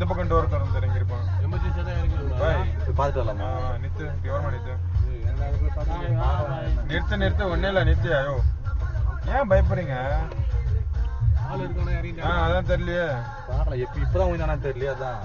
இந்த பக்கம் டோர் திறந்து இறங்கி இருப்பான். எமர்ஜென்சியா தான் இறங்கி பாய் பாத்துட்டு வரலாமா? நித்து விவரமா நித்து நிறுத்து ஒன்னே இல்ல நித்து. ஐயோ ஏன் பயப்படுறீங்க? ஆள் இருக்கானே இறங்கிட்டான். அதான் தெரியலையே. பார்க்கலாம் இப்பதான் தெரியலையே. அதான்